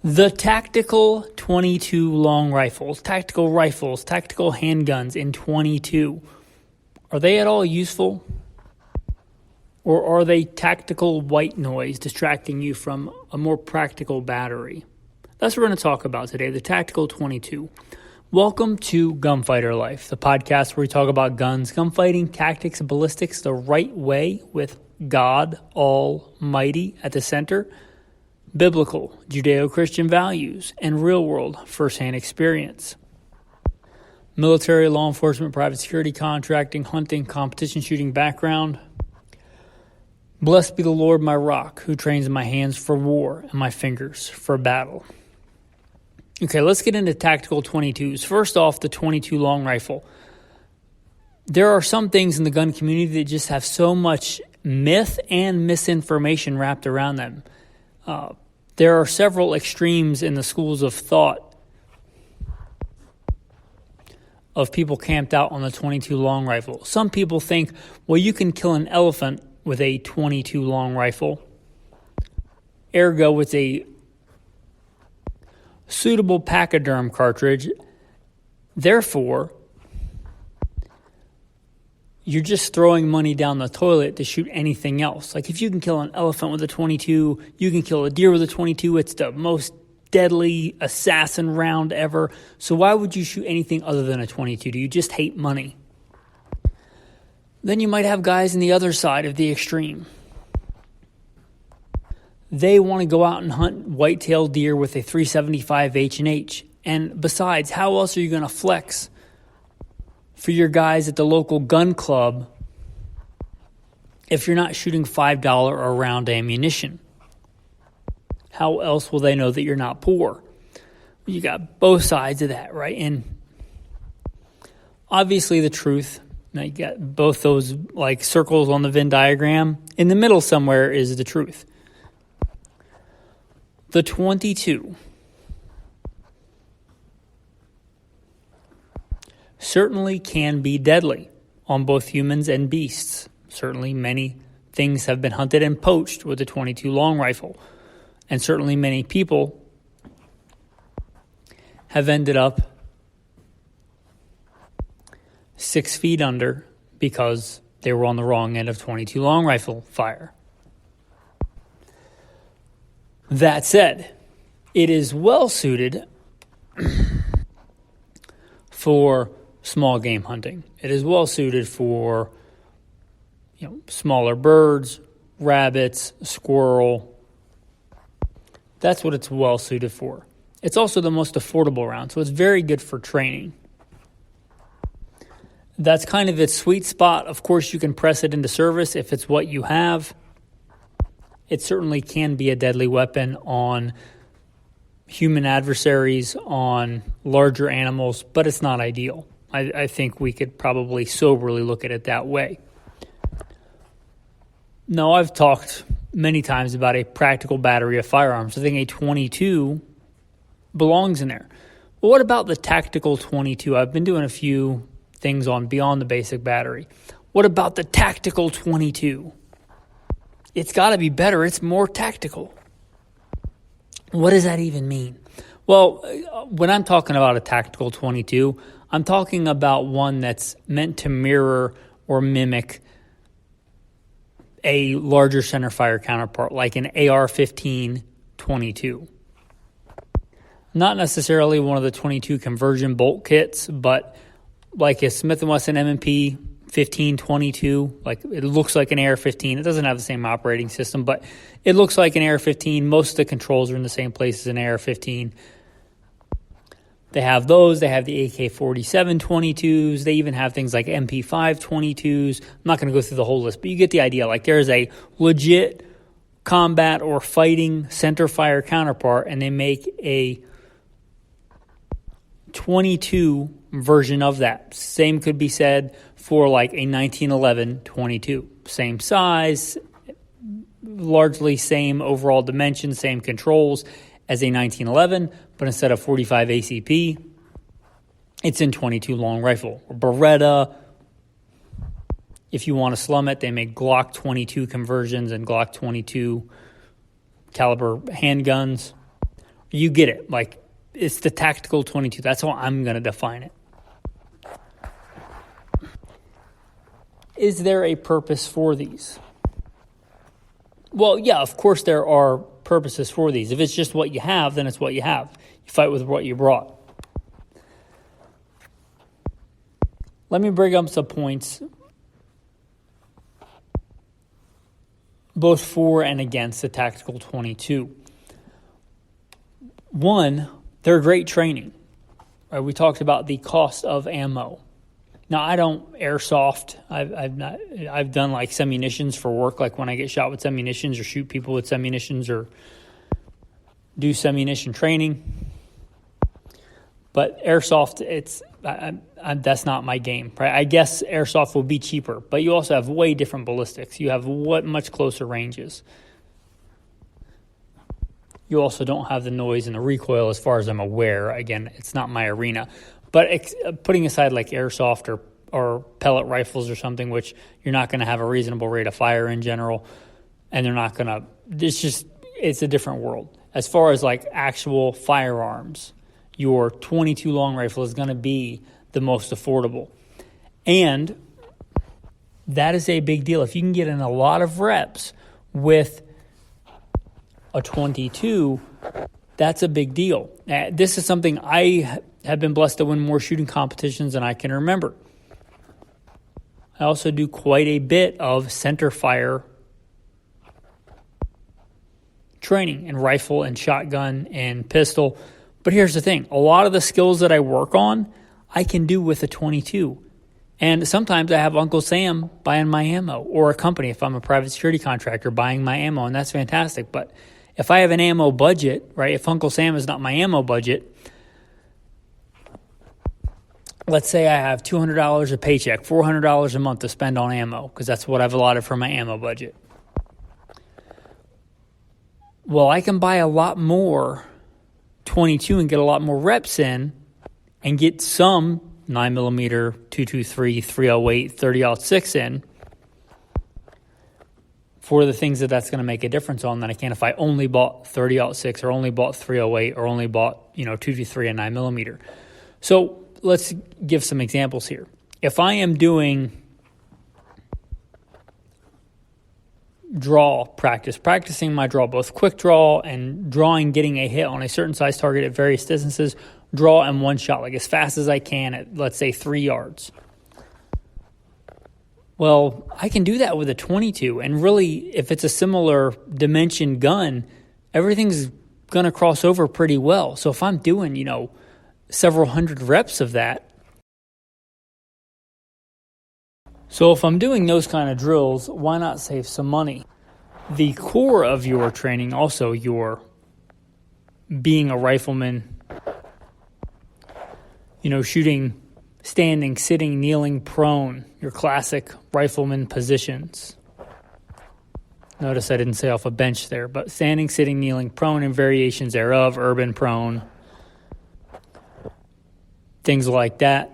The tactical 22 long rifles, tactical handguns in 22, are they at all useful? Or are they tactical white noise distracting you from a more practical battery? That's what we're going to talk about today, the tactical 22. Welcome to Gunfighter Life, the podcast where we talk about guns, gunfighting, tactics, and ballistics the right way with God Almighty at the center, biblical, Judeo-Christian values, and real-world first-hand experience. Military, law enforcement, private security, contracting, hunting, competition shooting background. Blessed be the Lord my rock, who trains my hands for war and my fingers for battle. Okay, let's get into tactical 22s. First off, the 22 long rifle. There are some things in the gun community that just have so much myth and misinformation wrapped around them. There are several extremes in the schools of thought of people camped out on the 22 long rifle. Some people think, well, you can kill an elephant with a 22 long rifle. Ergo, it's a suitable pachyderm cartridge. Therefore, you're just throwing money down the toilet to shoot anything else. Like if you can kill an elephant with a 22, you can kill a deer with a 22. It's the most deadly assassin round ever. So why would you shoot anything other than a 22? Do you just hate money? Then you might have guys on the other side of the extreme. They want to go out and hunt white-tailed deer with a 375 H&H. And besides, how else are you going to flex for your guys at the local gun club if you're not shooting $5 a round ammunition? How else will they know that you're not poor? You got both sides of that, right? And obviously the truth, now you got both those like circles on the Venn diagram. In the middle somewhere is the truth. The 22 certainly can be deadly on both humans and beasts. Certainly many things have been hunted and poached with the 22 long rifle. And certainly many people have ended up 6 feet under because they were on the wrong end of 22 long rifle fire. That said, it is well suited for small game hunting. It is well suited for, smaller birds, rabbits, squirrel. That's what it's well suited for. It's also the most affordable round, so it's very good for training. That's kind of its sweet spot. Of course, you can press it into service if it's what you have. It certainly can be a deadly weapon on human adversaries, on larger animals, but it's not ideal. I think we could probably soberly look at it that way. Now, I've talked many times about a practical battery of firearms. I think a 22 belongs in there. But what about the tactical 22? I've been doing a few things on beyond the basic battery. What about the tactical 22? It's got to be better. It's more tactical. What does that even mean? Well, when I'm talking about a tactical 22, I'm talking about one that's meant to mirror or mimic a larger centerfire counterpart, like an AR-15 22. Not necessarily one of the 22 conversion bolt kits, but like a Smith & Wesson M&P 1522, like it looks like an AR-15. It doesn't have the same operating system, but it looks like an AR-15. Most of the controls are in the same place as an AR-15. They have those. They have the AK-47 22s. They even have things like MP5 22s. I'm not going to go through the whole list, but you get the idea. Like there's a legit combat or fighting centerfire counterpart, and they make a 22 version of that. Same could be said for like a 1911 22. Same size, largely same overall dimensions, same controls as a 1911, but instead of 45 ACP, it's in 22 long rifle. Or Beretta, if you want to slum it, they make Glock 22 conversions and Glock 22 caliber handguns. You get it. Like, it's the tactical 22. That's how I'm going to define it. Is there a purpose for these? Well, yeah, of course there are purposes for these. If it's just what you have, then it's what you have. You fight with what you brought. Let me bring up some points, both for and against the tactical 22. One, they're great training. Right? We talked about the cost of ammo. Now, I don't airsoft. I've done like semi-munitions for work, like when I get shot with semi-munitions or shoot people with semi-munitions or do semi-munition training. But airsoft, that's not my game, right? I guess airsoft will be cheaper, but you also have way different ballistics. You have much closer ranges. You also don't have the noise and the recoil as far as I'm aware. Again, it's not my arena. But putting aside like airsoft or pellet rifles or something, which you're not going to have a reasonable rate of fire in general, and they're not going to, it's a different world. As far as like actual firearms, your 22 long rifle is going to be the most affordable. And that is a big deal. If you can get in a lot of reps with a 22, that's a big deal. This is something I have been blessed to win more shooting competitions than I can remember. I also do quite a bit of center fire training in rifle and shotgun and pistol. But here's the thing. A lot of the skills that I work on, I can do with a 22. And sometimes I have Uncle Sam buying my ammo, or a company, if I'm a private security contractor, buying my ammo, and that's fantastic. But if I have an ammo budget, right, if Uncle Sam is not my ammo budget, let's say I have $200 a paycheck, $400 a month to spend on ammo, because that's what I've allotted for my ammo budget. Well, I can buy a lot more 22 and get a lot more reps in and get some 9mm, 223, 308, 30-06 in for the things that's going to make a difference on than I can if I only bought 30-06 or only bought 308 or only bought 223 and 9mm. So let's give some examples here. If I am doing draw practicing my draw, both quick draw and drawing, getting a hit on a certain size target at various distances, draw in one shot, like as fast as I can at, let's say, 3 yards. Well, I can do that with a 22, and really, if it's a similar dimension gun, everything's going to cross over pretty well. So if I'm doing, several hundred reps of that, so if I'm doing those kind of drills, why not save some money? The core of your training, also your being a rifleman, shooting, standing, sitting, kneeling, prone, your classic rifleman positions. Notice I didn't say off a bench there, but standing, sitting, kneeling, prone, and variations thereof, urban, prone, things like that.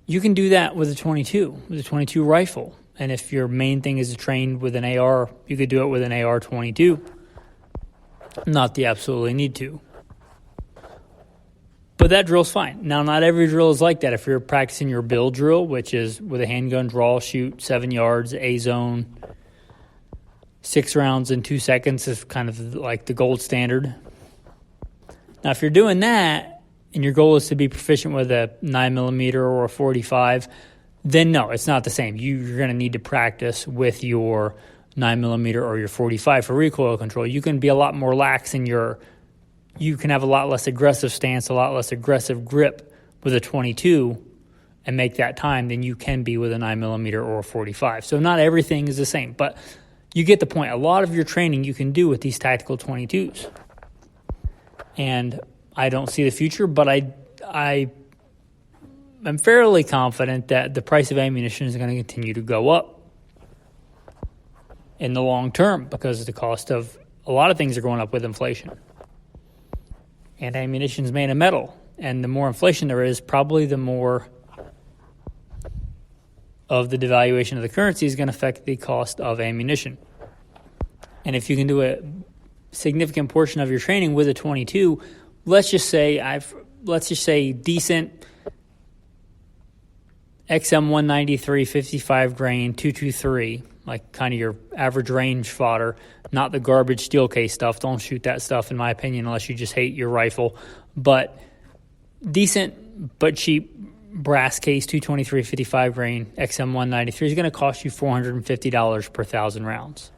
You can do that with a 22 rifle. And if your main thing is to train with an AR, you could do it with an AR-22. Not the absolutely need to. But that drill's fine. Now, not every drill is like that. If you're practicing your build drill, which is with a handgun, draw, shoot, 7 yards, A-zone, 6 rounds in 2 seconds is kind of like the gold standard. Now, if you're doing that, and your goal is to be proficient with a 9mm or a 45, then no, it's not the same. You're going to need to practice with your 9mm or your 45 for recoil control. You can be a lot more lax in you can have a lot less aggressive stance, a lot less aggressive grip with a 22 and make that time than you can be with a 9mm or a 45. So not everything is the same, but you get the point. A lot of your training you can do with these tactical 22s. And I don't see the future, but I'm fairly confident that the price of ammunition is going to continue to go up in the long term because the cost of a lot of things are going up with inflation. And ammunition is made of metal, and the more inflation there is, probably the more of the devaluation of the currency is going to affect the cost of ammunition. And if you can do it significant portion of your training with a 22, let's just say decent XM 193 55 grain 223, like kind of your average range fodder, not the garbage steel case stuff. Don't shoot that stuff, in my opinion, unless you just hate your rifle. But decent but cheap brass case 223 55 grain XM 193 is going to cost you $450 per 1,000 rounds.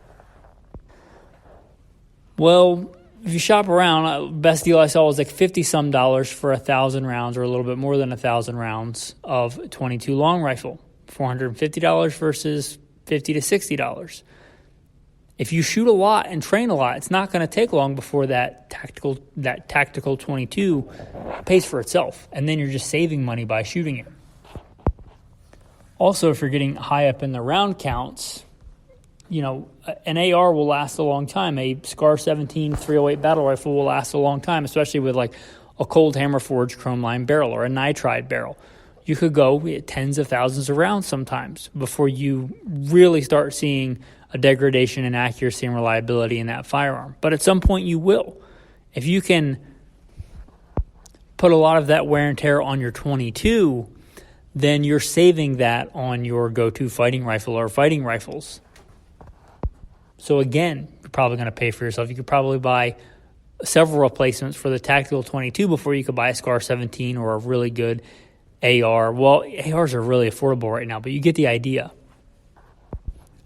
Well, if you shop around, best deal I saw was like $50-some for 1,000 rounds, or a little bit more than 1,000 rounds of 22 long rifle. $450 versus $50 to $60. If you shoot a lot and train a lot, it's not going to take long before that tactical 22 pays for itself, and then you're just saving money by shooting it. Also, if you're getting high up in the round counts, an AR will last a long time. A SCAR 17 308 battle rifle will last a long time, especially with like a cold hammer forged chrome line barrel or a nitride barrel. You could go tens of thousands of rounds sometimes before you really start seeing a degradation in accuracy and reliability in that firearm. But at some point you will. If you can put a lot of that wear and tear on your 22, then you're saving that on your go-to fighting rifle or fighting rifles. So again, you're probably going to pay for yourself. You could probably buy several replacements for the tactical 22 before you could buy a SCAR 17 or a really good AR. Well, ARs are really affordable right now, but you get the idea.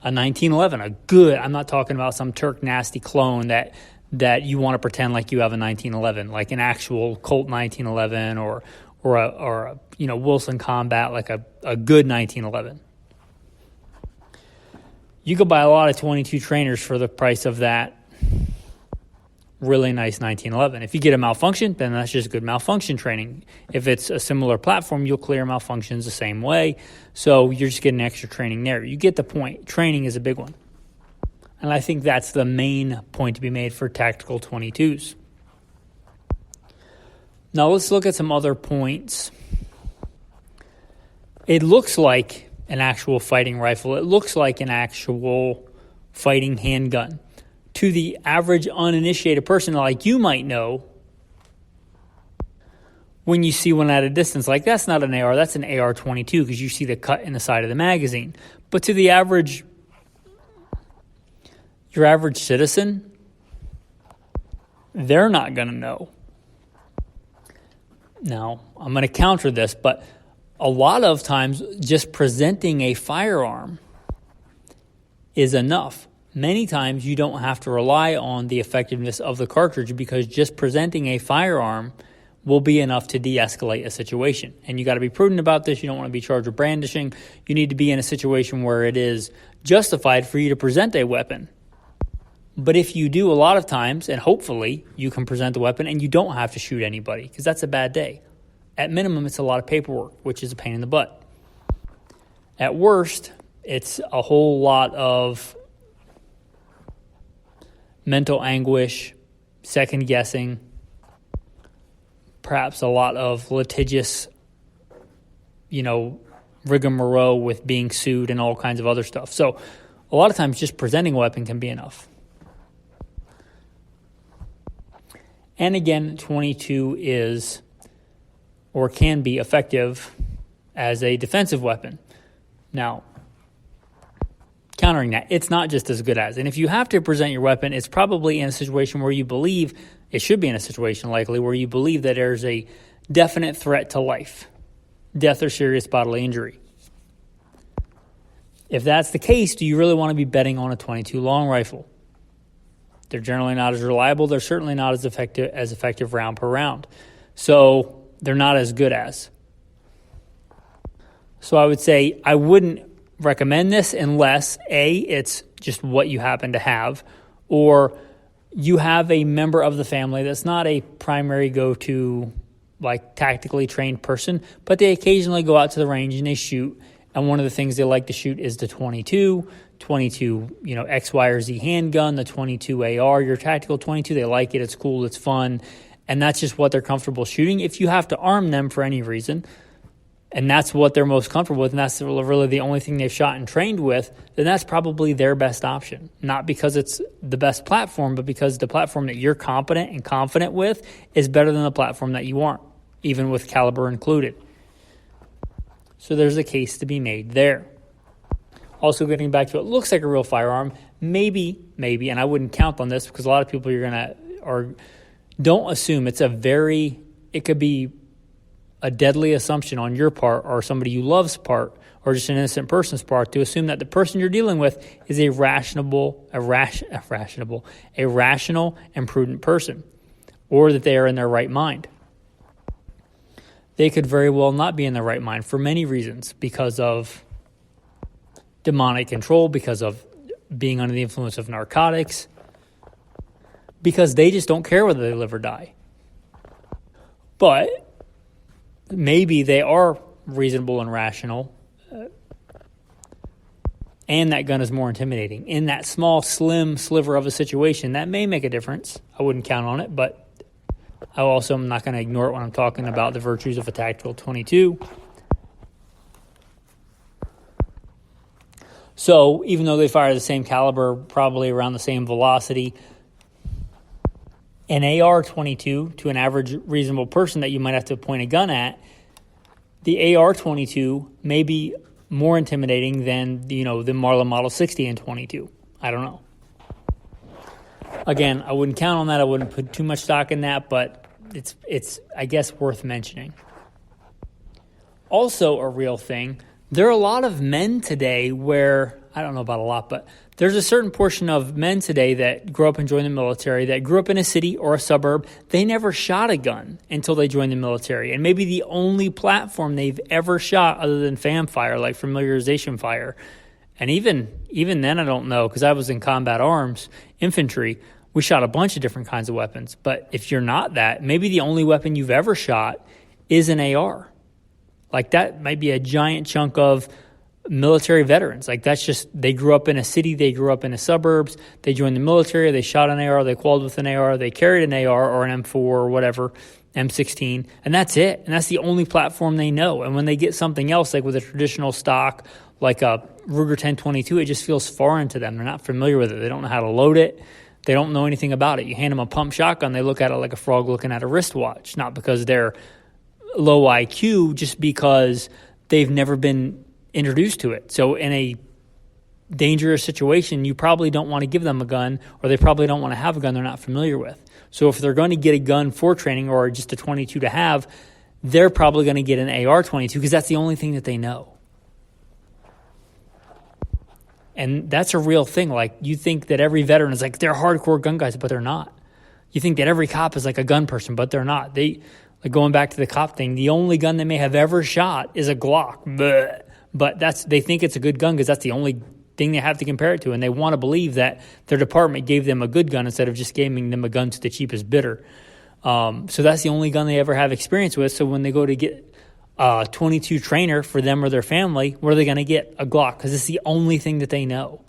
A 1911, I'm not talking about some Turk nasty clone that you want to pretend like you have a 1911, like an actual Colt 1911 or a Wilson Combat, like a good 1911. You could buy a lot of 22 trainers for the price of that really nice 1911. If you get a malfunction, then that's just good malfunction training. If it's a similar platform, you'll clear malfunctions the same way. So you're just getting extra training there. You get the point. Training is a big one. And I think that's the main point to be made for tactical 22s. Now let's look at some other points. It looks like an actual fighting rifle. It looks like an actual fighting handgun. To the average uninitiated person like you might know, when you see one at a distance, like that's not an AR, that's an AR-22 because you see the cut in the side of the magazine. But to the your average citizen, they're not going to know. Now, I'm going to counter this, but a lot of times just presenting a firearm is enough. Many times you don't have to rely on the effectiveness of the cartridge because just presenting a firearm will be enough to de-escalate a situation. And you got to be prudent about this. You don't want to be charged with brandishing. You need to be in a situation where it is justified for you to present a weapon. But if you do a lot of times, and hopefully you can present the weapon and you don't have to shoot anybody because that's a bad day. At minimum, it's a lot of paperwork, which is a pain in the butt. At worst, it's a whole lot of mental anguish, second guessing, perhaps a lot of litigious, rigmarole with being sued and all kinds of other stuff. So a lot of times just presenting a weapon can be enough. And again, 22 is or can be effective as a defensive weapon. Now, countering that, it's not just as good as. And if you have to present your weapon, it's probably in a situation where you believe, it should be in a situation likely, where you believe that there's a definite threat to life, death or serious bodily injury. If that's the case, do you really want to be betting on a 22 long rifle? They're generally not as reliable. They're certainly not as effective round per round. So they're not as good as. So I would say I wouldn't recommend this unless, A, it's just what you happen to have, or you have a member of the family that's not a primary go-to, like tactically trained person, but they occasionally go out to the range and they shoot. And one of the things they like to shoot is the 22, X, Y, or Z handgun, the 22 AR, your tactical 22. They like it. It's cool. It's fun. And that's just what they're comfortable shooting. If you have to arm them for any reason, and that's what they're most comfortable with, and that's really the only thing they've shot and trained with, then that's probably their best option. Not because it's the best platform, but because the platform that you're competent and confident with is better than the platform that you aren't, even with caliber included. So there's a case to be made there. Also, getting back to it, looks like a real firearm. Maybe, and I wouldn't count on this because a lot of people don't assume it could be a deadly assumption on your part or somebody you love's part or just an innocent person's part to assume that the person you're dealing with is a rational and prudent person, or that they are in their right mind. They could very well not be in their right mind for many reasons, because of demonic control, because of being under the influence of narcotics, because they just don't care whether they live or die. But maybe they are reasonable and rational, and that gun is more intimidating. In that small, slim sliver of a situation, that may make a difference. I wouldn't count on it, but I also am not going to ignore it when I'm talking about the virtues of a tactical 22. So even though they fire the same caliber, probably around the same velocity, an AR-22 to an average reasonable person that you might have to point a gun at, the AR-22 may be more intimidating than, the Marlin Model 60 and 22. I don't know. Again, I wouldn't count on that. I wouldn't put too much stock in that, but it's I guess worth mentioning. Also a real thing, there are a lot of men today where, I don't know about a lot, but there's a certain portion of men today that grew up and joined the military, that grew up in a city or a suburb. They never shot a gun until they joined the military. And maybe the only platform they've ever shot other than FAM fire, like familiarization fire. And even then, I don't know, because I was in combat arms, infantry. We shot a bunch of different kinds of weapons. But if you're not that, maybe the only weapon you've ever shot is an AR. Like that might be a giant chunk of military veterans. Like that's just, they grew up in a city, they grew up in the suburbs, they joined the military, they shot an AR, they qualled with an AR, they carried an AR or an M4 or whatever, M16, and that's it. And that's the only platform they know. And when they get something else, like with a traditional stock, like a Ruger 1022, it just feels foreign to them. They're not familiar with it. They don't know how to load it. They don't know anything about it. You hand them a pump shotgun, they look at it like a frog looking at a wristwatch, not because they're low IQ, just because they've never been introduced to it. So in a dangerous situation, you probably don't want to give them a gun, or they probably don't want to have a gun they're not familiar with. So if they're going to get a gun for training or just a 22 to have, they're probably going to get an AR-22 because that's the only thing that they know. And that's a real thing. Like, you think that every veteran is like, they're hardcore gun guys, but they're not. You think that every cop is like a gun person, but they're not. Like, going back to the cop thing, the only gun they may have ever shot is a Glock. Bleh. But they think it's a good gun because that's the only thing they have to compare it to, and they want to believe that their department gave them a good gun instead of just giving them a gun to the cheapest bidder. So that's the only gun they ever have experience with. So when they go to get a 22 trainer for them or their family, where are they going to get? A Glock, because it's the only thing that they know.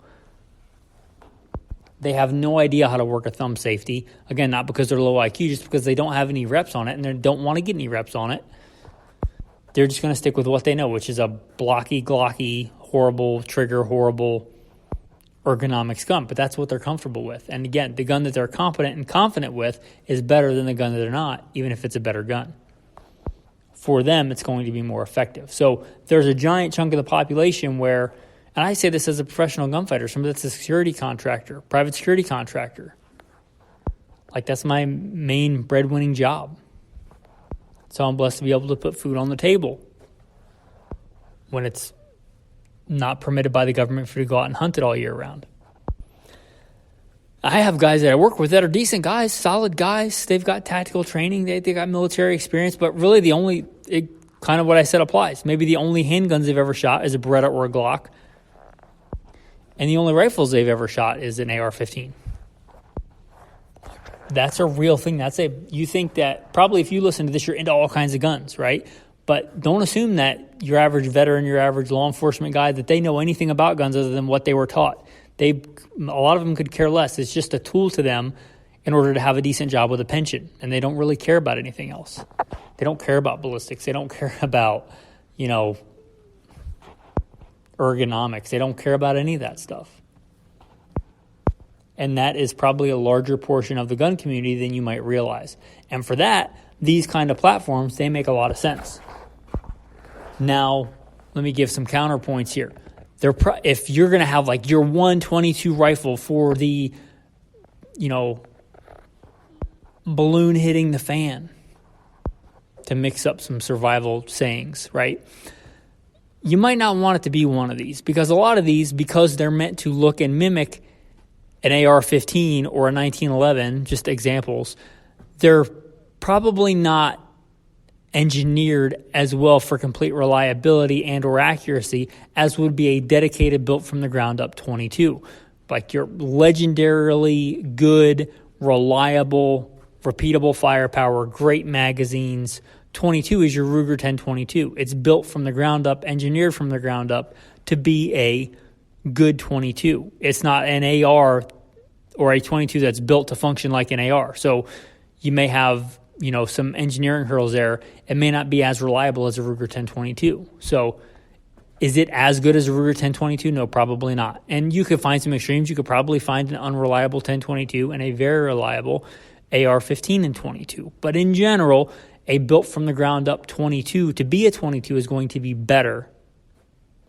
They have no idea how to work a thumb safety. Again, not because they're low IQ, just because they don't have any reps on it, and they don't want to get any reps on it. They're just going to stick with what they know, which is a blocky, glocky, horrible trigger, horrible ergonomics gun. But that's what they're comfortable with. And again, the gun that they're competent and confident with is better than the gun that they're not, even if it's a better gun. For them, it's going to be more effective. So there's a giant chunk of the population where, and I say this as a professional gunfighter, somebody that's a security contractor, private security contractor. Like, that's my main breadwinning job. So I'm blessed to be able to put food on the table when it's not permitted by the government for you to go out and hunt it all year round. I have guys that I work with that are decent guys, solid guys. They've got tactical training. They got military experience. But really kind of what I said applies. Maybe the only handguns they've ever shot is a Beretta or a Glock. And the only rifles they've ever shot is an AR-15. That's a real thing. You think that probably if you listen to this, you're into all kinds of guns, right? But don't assume that your average veteran, your average law enforcement guy, that they know anything about guns other than what they were taught. A lot of them could care less. It's just a tool to them in order to have a decent job with a pension. And they don't really care about anything else. They don't care about ballistics. They don't care about, ergonomics. They don't care about any of that stuff. And that is probably a larger portion of the gun community than you might realize. And for that, these kind of platforms, they make a lot of sense. Now, let me give some counterpoints here. If you're going to have like your 122 rifle for the, balloon hitting the fan, to mix up some survival sayings, right? You might not want it to be one of these, because a lot of these, because they're meant to look and mimic an AR-15 or a 1911, just examples, they're probably not engineered as well for complete reliability and or accuracy as would be a dedicated built from the ground up 22. Like your legendarily good, reliable, repeatable firepower, great magazines. 22 is your Ruger 1022. It's built from the ground up, engineered from the ground up to be a good 22. It's not an AR or a 22 that's built to function like an AR. So you may have, some engineering hurdles there. It may not be as reliable as a Ruger 1022. So is it as good as a Ruger 1022? No, probably not. And you could find some extremes. You could probably find an unreliable 1022 and a very reliable AR-15 and 22. But in general, a built from the ground up 22 to be a 22 is going to be better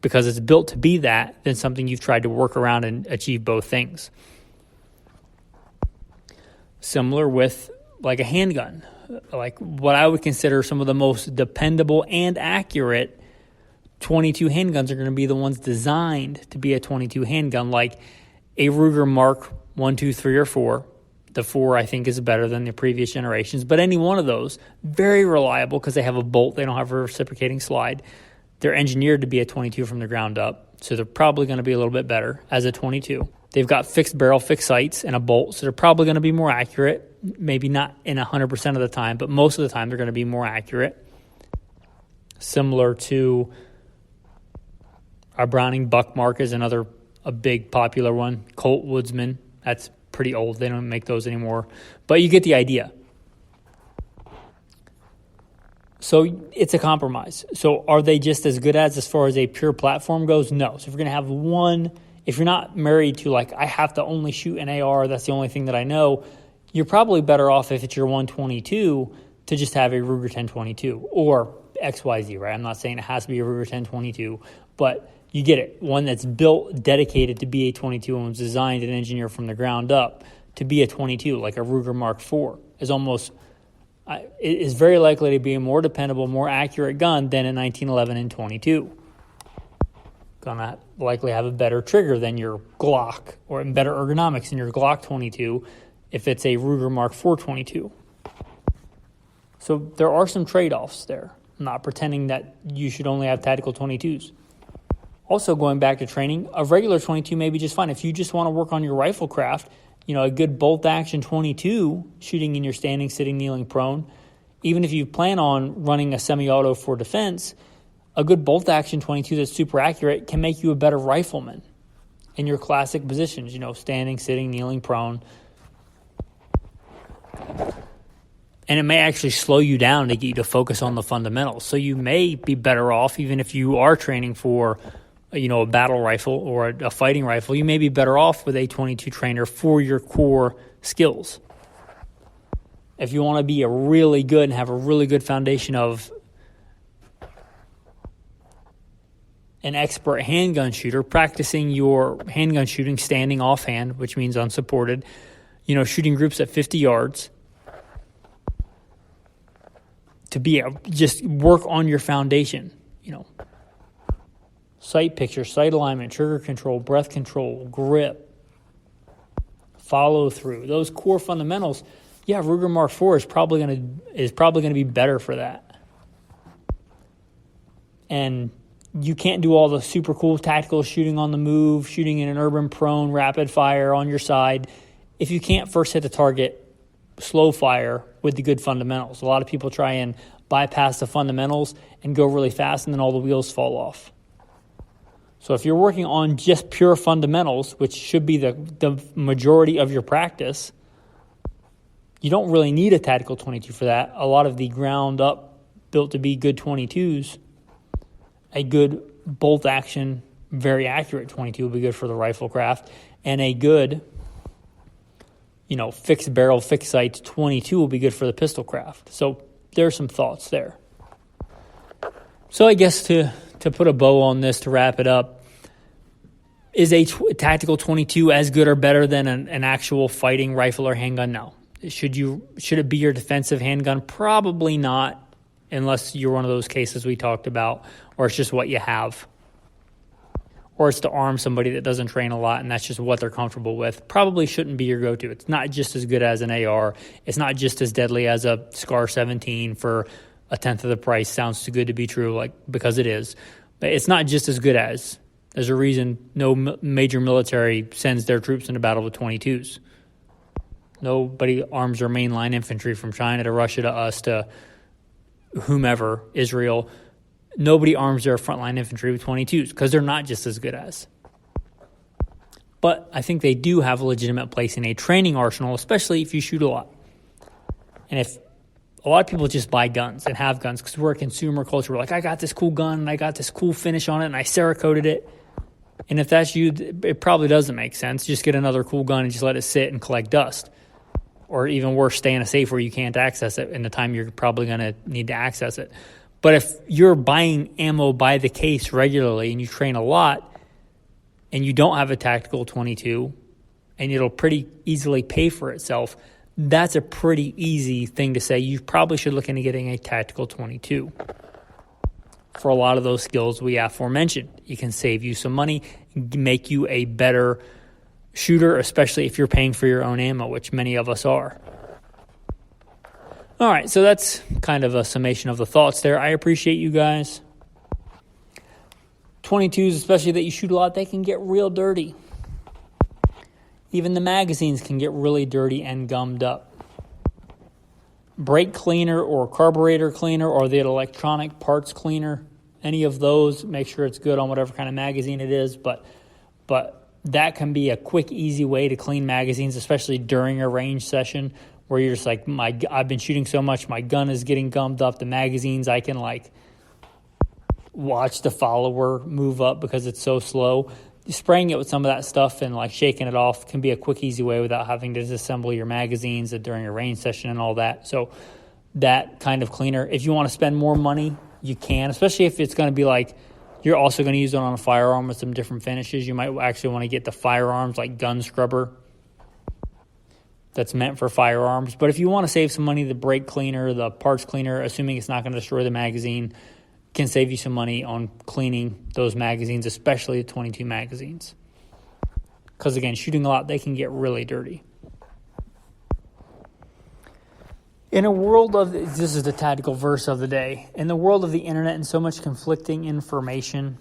because it's built to be that than something you've tried to work around and achieve both things. Similar with like a handgun. Like what I would consider some of the most dependable and accurate 22 handguns are going to be the ones designed to be a 22 handgun, like a Ruger Mark 1, 2, 3, or 4. The 4, I think, is better than the previous generations. But any one of those, very reliable because they have a bolt. They don't have a reciprocating slide. They're engineered to be a 22 from the ground up, so they're probably going to be a little bit better as a 22. They've got fixed barrel, fixed sights, and a bolt, so they're probably going to be more accurate. Maybe not in 100% of the time, but most of the time they're going to be more accurate. Similar to our Browning Buckmark is a big popular one. Colt Woodsman, that's pretty old. They don't make those anymore. But you get the idea. So it's a compromise. So are they just as good as far as a pure platform goes? No. So if you're going to have one, if you're not married to like, I have to only shoot an AR, that's the only thing that I know, you're probably better off if it's your 122 to just have a Ruger 1022 or XYZ, right? I'm not saying it has to be a Ruger 1022, but you get it. One that's built, dedicated to be a 22 and was designed and engineered from the ground up to be a 22, like a Ruger Mark IV, is very likely to be a more dependable, more accurate gun than a 1911 and 22. Gonna likely have a better trigger than your Glock, or better ergonomics than your Glock 22 if it's a Ruger Mark IV 22. So there are some trade-offs there. I'm not pretending that you should only have tactical 22s. Also, going back to training, a regular 22 may be just fine. If you just want to work on your rifle craft, a good bolt-action 22, shooting in your standing, sitting, kneeling, prone, even if you plan on running a semi-auto for defense, a good bolt-action 22 that's super accurate can make you a better rifleman in your classic positions, standing, sitting, kneeling, prone. And it may actually slow you down to get you to focus on the fundamentals. So you may be better off, even if you are training for a battle rifle or a fighting rifle, you may be better off with a 22 trainer for your core skills. If you want to be a really good and have a really good foundation of an expert handgun shooter, practicing your handgun shooting standing offhand, which means unsupported, shooting groups at 50 yards, to just work on your foundation, sight picture, sight alignment, trigger control, breath control, grip, follow through. Those core fundamentals, Ruger Mark IV is probably going to be better for that. And you can't do all the super cool tactical shooting on the move, shooting in an urban prone, rapid fire on your side, if you can't first hit the target, slow fire with the good fundamentals. A lot of people try and bypass the fundamentals and go really fast, and then all the wheels fall off. So if you're working on just pure fundamentals, which should be the majority of your practice, you don't really need a tactical 22 for that. A lot of the ground up, built to be good 22s A good bolt action, very accurate 22 will be good for the rifle craft, and a good, fixed barrel, fixed sight 22 will be good for the pistol craft. So there are some thoughts there. So I guess to put a bow on this, to wrap it up, is a tactical 22 as good or better than an actual fighting rifle or handgun? No. Should it be your defensive handgun? Probably not, unless you're one of those cases we talked about, or it's just what you have. Or it's to arm somebody that doesn't train a lot and that's just what they're comfortable with. Probably shouldn't be your go-to. It's not just as good as an AR. It's not just as deadly as a SCAR 17 for a tenth of the price. Sounds too good to be true, because it is. But it's not just as good as. There's a reason no major military sends their troops into battle with 22s. Nobody arms their mainline infantry from China to Russia to us to whomever, Israel. Nobody arms their frontline infantry with 22s because they're not just as good as. But I think they do have a legitimate place in a training arsenal, especially if you shoot a lot. And if a lot of people just buy guns and have guns because we're a consumer culture. We're like, I got this cool gun and I got this cool finish on it and I Cerakoted it. And if that's you, it probably doesn't make sense. Just get another cool gun and just let it sit and collect dust. Or even worse, stay in a safe where you can't access it in the time you're probably going to need to access it. But if you're buying ammo by the case regularly and you train a lot and you don't have a tactical 22 and it'll pretty easily pay for itself, that's a pretty easy thing to say. You probably should look into getting a tactical 22 for a lot of those skills we aforementioned. It can save you some money, make you a better shooter, especially if you're paying for your own ammo, which many of us are. All right, so that's kind of a summation of the thoughts there. I appreciate you guys. 22s, especially that you shoot a lot, they can get real dirty. Even the magazines can get really dirty and gummed up. Brake cleaner or carburetor cleaner or the electronic parts cleaner, any of those, make sure it's good on whatever kind of magazine it is. But that can be a quick, easy way to clean magazines, especially during a range session where you're just like, I've been shooting so much, my gun is getting gummed up. The magazines, I can watch the follower move up because it's so slow. Spraying it with some of that stuff and shaking it off can be a quick, easy way without having to disassemble your magazines during a range session and all that. So that kind of cleaner, if you want to spend more money, you can, especially if it's going to be you're also going to use it on a firearm with some different finishes. You might actually want to get the firearms gun scrubber that's meant for firearms. But if you want to save some money, the brake cleaner, the parts cleaner, assuming it's not going to destroy the magazine, can save you some money on cleaning those magazines, especially the 22 magazines. Because again, shooting a lot, they can get really dirty. In a world of, this is the tactical verse of the day, in the world of the internet and so much conflicting information,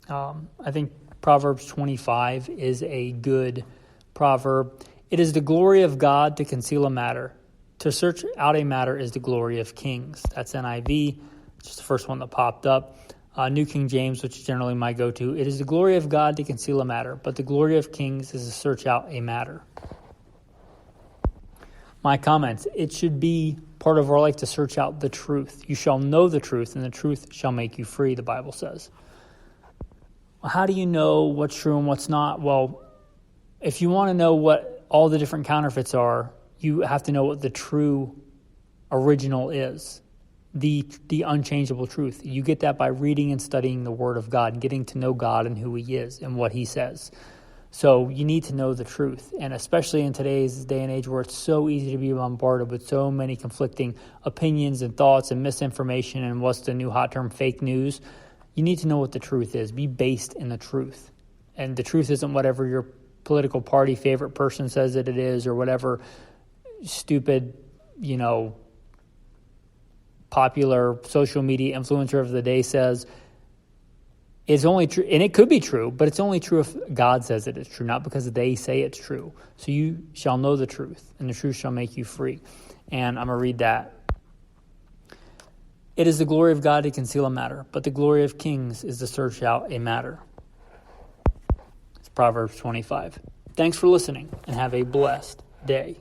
I think Proverbs 25 is a good proverb. It is the glory of God to conceal a matter. To search out a matter is the glory of kings. That's NIV, which is the first one that popped up. New King James, which is generally my go-to. It is the glory of God to conceal a matter, but the glory of kings is to search out a matter. My comments, it should be part of our life to search out the truth. You shall know the truth, and the truth shall make you free, the Bible says. How do you know what's true and what's not? Well, if you want to know what all the different counterfeits are, you have to know what the true original is, the unchangeable truth. You get that by reading and studying the Word of God, getting to know God and who He is and what He says. So you need to know the truth, and especially in today's day and age where it's so easy to be bombarded with so many conflicting opinions and thoughts and misinformation and what's the new hot term, fake news, you need to know what the truth is. Be based in the truth. And the truth isn't whatever your political party favorite person says that it is or whatever stupid, popular social media influencer of the day says. It's only true, and it could be true, but it's only true if God says it is true, not because they say it's true. So you shall know the truth, and the truth shall make you free. And I'm going to read that. It is the glory of God to conceal a matter, but the glory of kings is to search out a matter. It's Proverbs 25. Thanks for listening, and have a blessed day.